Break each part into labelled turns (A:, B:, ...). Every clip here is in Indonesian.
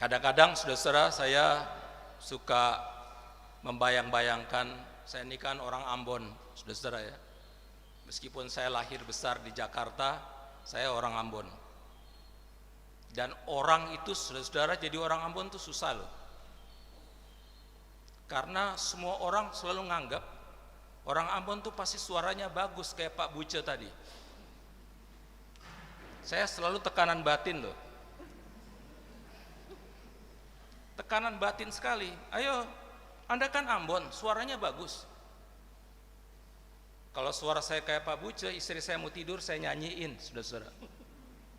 A: Kadang-kadang saudara-saudara saya suka membayang-bayangkan, saya ini kan orang Ambon, saudara-saudara ya. Meskipun saya lahir besar di Jakarta, saya orang Ambon. Dan orang itu saudara-saudara jadi orang Ambon itu susah loh. Karena semua orang selalu nganggap orang Ambon tuh pasti suaranya bagus kayak Pak Buce tadi. Saya selalu tekanan batin loh. Tekanan batin sekali. Ayo, Anda kan Ambon, suaranya bagus. Kalau suara saya kayak Pak Buce, istri saya mau tidur, saya nyanyiin, saudara-saudara.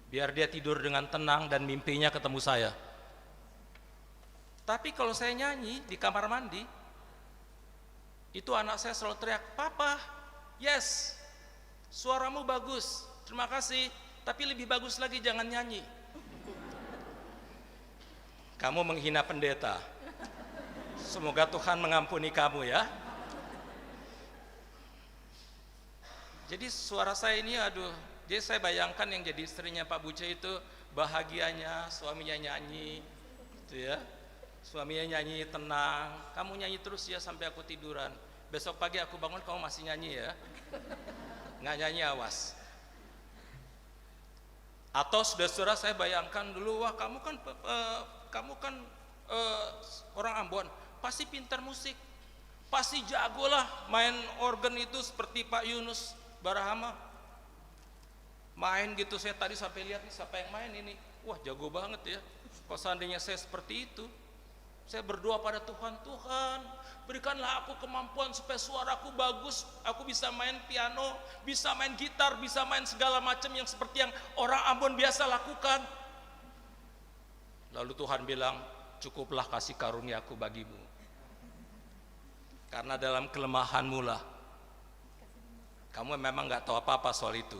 A: Biar dia tidur dengan tenang dan mimpinya ketemu saya. Tapi kalau saya nyanyi di kamar mandi, itu anak saya selalu teriak, "Papa, yes, suaramu bagus, terima kasih, tapi lebih bagus lagi jangan nyanyi. Kamu menghina pendeta. Semoga Tuhan mengampuni kamu ya." Jadi suara saya ini aduh, jadi saya bayangkan yang jadi istrinya Pak Buce itu bahagianya suaminya nyanyi gitu ya. Suaminya nyanyi tenang, "Kamu nyanyi terus ya sampai aku tiduran. Besok pagi aku bangun kamu masih nyanyi ya. Nggak nyanyi awas." Atau saudara-saudara saya bayangkan dulu, wah kamu kan orang Ambon, pasti pintar musik, pasti jagolah main organ itu seperti Pak Yunus Barahama. Main gitu, saya tadi sampai lihat nih siapa yang main ini, wah jago banget ya. Kalau seandainya saya seperti itu, saya berdoa pada Tuhan, "Tuhan, berikanlah aku kemampuan supaya suaraku bagus, aku bisa main piano, bisa main gitar, bisa main segala macam yang seperti yang orang Ambon biasa lakukan." Lalu Tuhan bilang, "Cukuplah kasih karuniaku bagimu. Karena dalam kelemahanmu lah, kamu memang nggak tahu apa-apa soal itu."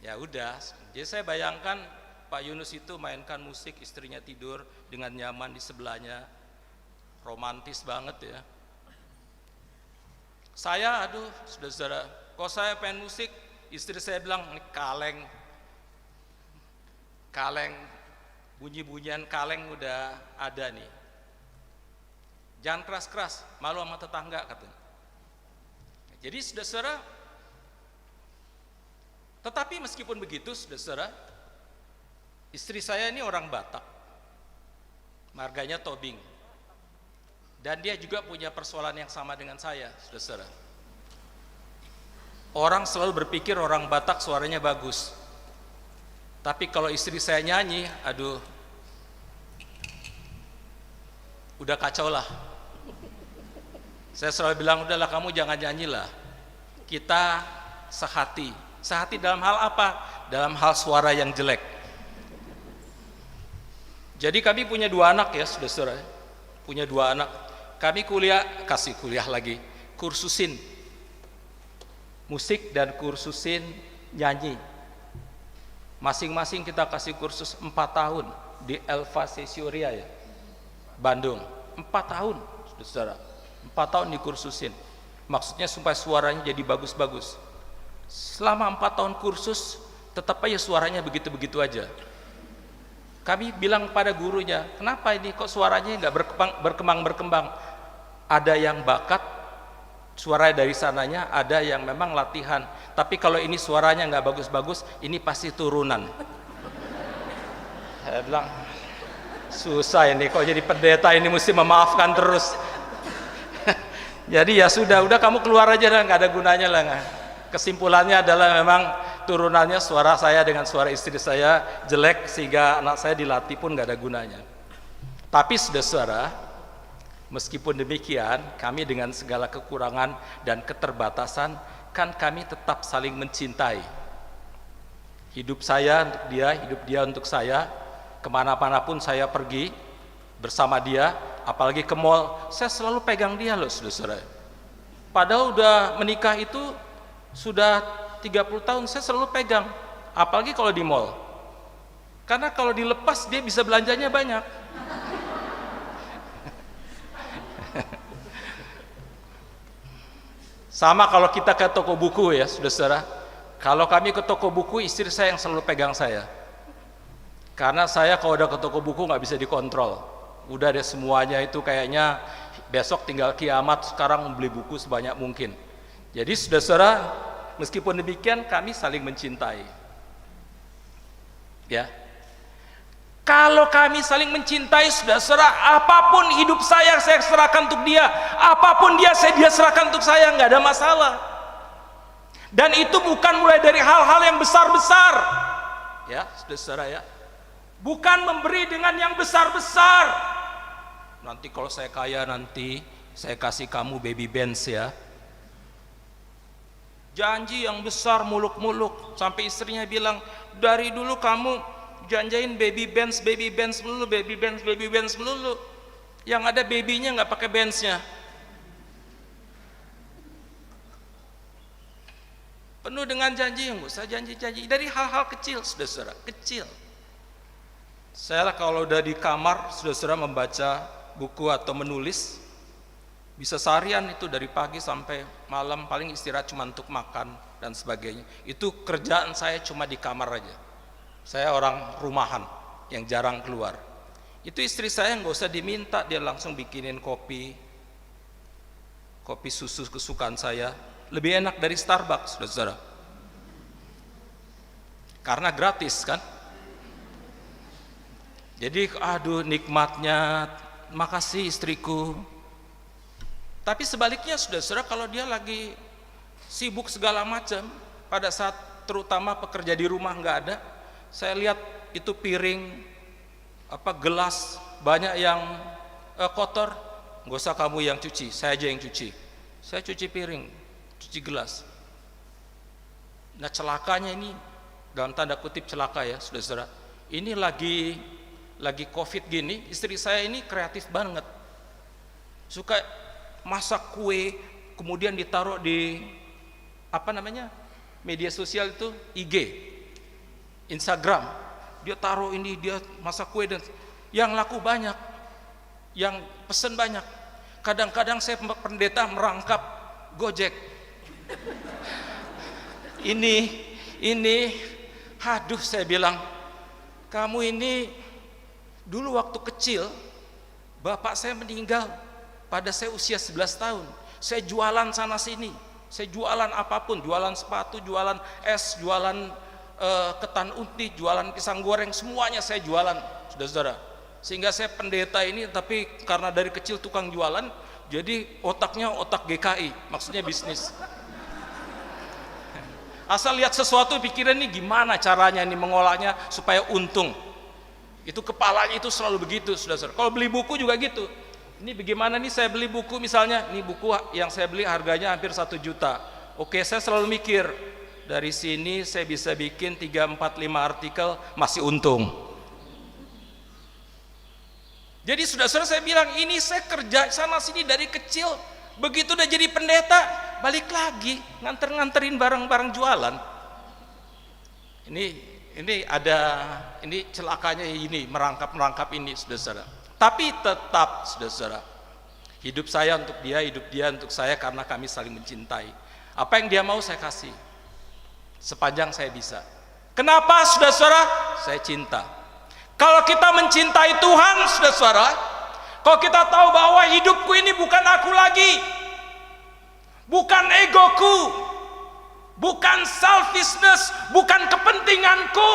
A: Ya udah, jadi saya bayangkan Pak Yunus itu mainkan musik, istrinya tidur dengan nyaman di sebelahnya, romantis banget ya. Saya, aduh, saudara-saudara, kalau saya pengen musik, istri saya bilang, "Ini kaleng, bunyi-bunyian kaleng udah ada nih. Jangan keras-keras, malu sama tetangga," katanya. Jadi saudara-saudara, tetapi meskipun begitu saudara-saudara, istri saya ini orang Batak, marganya Tobing, dan dia juga punya persoalan yang sama dengan saya, saudara-saudara. Orang selalu berpikir orang Batak suaranya bagus, tapi kalau istri saya nyanyi, aduh, udah kacau lah. Saya selalu bilang, "Udahlah kamu jangan nyanyilah, kita sehati." Sehati dalam hal apa? Dalam hal suara yang jelek. Jadi kami punya 2 anak ya saudara-saudara, punya 2 anak. Kami kasih kuliah lagi, kursusin musik dan kursusin nyanyi. Masing-masing kita kasih kursus 4 tahun di Elva Sesioria ya, Bandung. 4 tahun saudara, 4 tahun dikursusin. Maksudnya supaya suaranya jadi bagus-bagus. Selama 4 tahun kursus, tetap aja suaranya begitu-begitu aja. Kami bilang pada gurunya, "Kenapa ini kok suaranya nggak berkembang? Ada yang bakat suaranya dari sananya, ada yang memang latihan. Tapi kalau ini suaranya nggak bagus-bagus, ini pasti turunan." Saya bilang, susah ini kok jadi pendeta ini mesti memaafkan terus. Jadi ya sudah kamu keluar aja lah, nggak ada gunanya lah. Kesimpulannya adalah memang turunannya suara saya dengan suara istri saya jelek, sehingga anak saya dilatih pun nggak ada gunanya. Tapi saudara-saudara, meskipun demikian, kami dengan segala kekurangan dan keterbatasan, kan kami tetap saling mencintai. Hidup saya untuk dia, hidup dia untuk saya. Kemana-mana pun saya pergi bersama dia, apalagi ke mall, saya selalu pegang dia loh saudara-saudara. Padahal udah menikah itu sudah 30 tahun, saya selalu pegang, apalagi kalau di mall. Karena kalau dilepas dia bisa belanjanya banyak. Sama kalau kita ke toko buku ya saudara-saudara. Kalau kami ke toko buku, istri saya yang selalu pegang saya. Karena saya kalau udah ke toko buku nggak bisa dikontrol. Udah deh semuanya itu kayaknya besok tinggal kiamat, sekarang beli buku sebanyak mungkin. Jadi saudara-saudara, meskipun demikian kami saling mencintai. Ya. Kalau kami saling mencintai, saudara-saudara, apapun hidup saya serahkan untuk dia, apapun dia serahkan untuk saya, nggak ada masalah. Dan itu bukan mulai dari hal-hal yang besar-besar, ya, saudara-saudara ya. Bukan memberi dengan yang besar-besar. Nanti kalau saya kaya nanti saya kasih kamu baby Benz ya. Janji yang besar muluk-muluk, sampai istrinya bilang, dari dulu kamu janjain baby Benz melulu, baby Benz melulu. Yang ada babynya nggak pakai Benznya. Penuh dengan janji, nggak usah janji-janji dari hal-hal kecil, saudara-saudara, kecil. Saya kalau udah di kamar, saudara-saudara, membaca buku atau menulis, bisa seharian itu dari pagi sampai malam, paling istirahat cuma untuk makan dan sebagainya. Itu kerjaan saya cuma di kamar aja. Saya orang rumahan yang jarang keluar. Itu istri saya nggak usah diminta, dia langsung bikinin kopi susu kesukaan saya, lebih enak dari Starbucks, saudara. Karena gratis kan. Jadi aduh nikmatnya, makasih istriku. Tapi sebaliknya saudara-saudara, kalau dia lagi sibuk segala macam, pada saat terutama pekerja di rumah nggak ada, saya lihat itu piring, gelas banyak yang kotor, nggak usah kamu yang cuci, saya aja yang cuci. Saya cuci piring, cuci gelas. Nah celakanya ini, dalam tanda kutip celaka ya saudara-saudara, ini lagi COVID gini, istri saya ini kreatif banget, suka masak kue, kemudian ditaruh di media sosial itu, IG, Instagram, dia taruh ini, dia masak kue, dan yang laku banyak, yang pesen banyak. Kadang-kadang saya pendeta merangkap Gojek. Ini, aduh saya bilang, kamu ini dulu waktu kecil, bapak saya meninggal pada saya usia 11 tahun. Saya jualan sana sini, saya jualan apapun, jualan sepatu, jualan es, jualan ketan unti, jualan pisang goreng, semuanya saya jualan, saudara-saudara. Sehingga saya pendeta ini, tapi karena dari kecil tukang jualan, jadi otaknya otak GKI, maksudnya bisnis. Asal lihat sesuatu pikiran ini gimana caranya ini mengolahnya supaya untung. Itu kepalanya itu selalu begitu, saudara-saudara. Kalau beli buku juga gitu. Ini bagaimana nih saya beli buku misalnya, ini buku yang saya beli harganya hampir 1 juta. Oke, saya selalu mikir, dari sini saya bisa bikin 3, 4, 5 artikel masih untung. Jadi saudara-saudara, saya bilang ini saya kerja sana sini dari kecil, begitu udah jadi pendeta balik lagi nganterin barang-barang jualan. Ini celakanya, ini merangkap ini saudara-saudara. Tapi tetap saudara-saudara, hidup saya untuk dia, hidup dia untuk saya, karena kami saling mencintai. Apa yang dia mau saya kasih sepanjang saya bisa. Kenapa saudara-saudara? Saya cinta. Kalau kita mencintai Tuhan saudara-saudara, kalau kita tahu bahwa hidupku ini bukan aku lagi, bukan egoku, bukan selfishness, bukan kepentinganku,